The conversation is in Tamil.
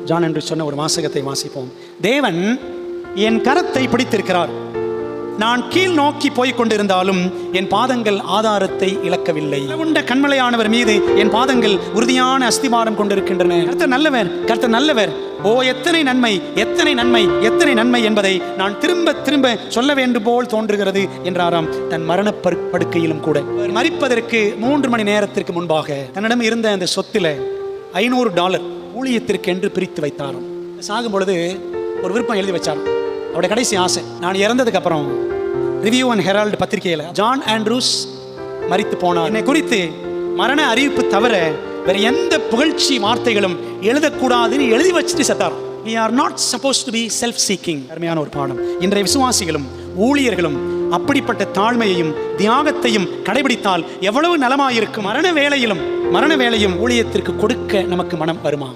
ஜான் என்று சொன்ன ஒரு வாசகத்தை வாசிப்போம். தேவன் என் கரத்தை பிடித்திருக்கிறார். நான் கீழ் நோக்கி போய்க் கொண்டிருந்தாலும் என் பாதங்கள் ஆதாரத்தை இழக்கவில்லை. உண்ட கண்மலையானவர் மீது என் பாதங்கள் உறுதியான அஸ்திவாரம் கொண்டிருக்கின்றன. கர்த்தர் நல்லவர், கர்த்தர் நல்லவர். ஓ எத்தனை நன்மை, எத்தனை நன்மை, எத்தனை நன்மை என்பதை நான் திரும்ப திரும்ப சொல்ல வேண்டும் போல் தோன்றுகிறது என்றாராம். தன் மரண படுக்கையிலும் கூட மரிப்பதற்கு 3 மணி நேரத்திற்கு முன்பாக தன்னிடம் இருந்த அந்த சொத்துல $500 ஊழியத்திற்கு என்று பிரித்து வைத்தாராம். சாகும் பொழுது ஒரு விருப்பம் எழுதி வச்சாராம். அவருடைய கடைசி ஆசை, நான் இறந்ததுக்கு அப்புறம் ரிவ்யூ அண்ட் ஹெரால்டு பத்திரிகையில் ஜான் ஆண்ட்ரூஸ் மரித்து போனார், என்னை குறித்து மரண அறிவிப்பு தவிர வேற எந்த புகழ்ச்சி வார்த்தைகளும் எழுதக்கூடாதுன்னு எழுதி வச்சுட்டு செத்தார். We are not supposed to be self-seeking. அருமையான ஒரு பாடம். இன்றைய விசுவாசிகளும் ஊழியர்களும் அப்படிப்பட்ட தாழ்மையையும் தியாகத்தையும் கடைபிடித்தால் எவ்வளவு நலமாயிருக்கும். மரண வேளையும் ஊழியத்திற்கு கொடுக்க நமக்கு மனம் வருமா?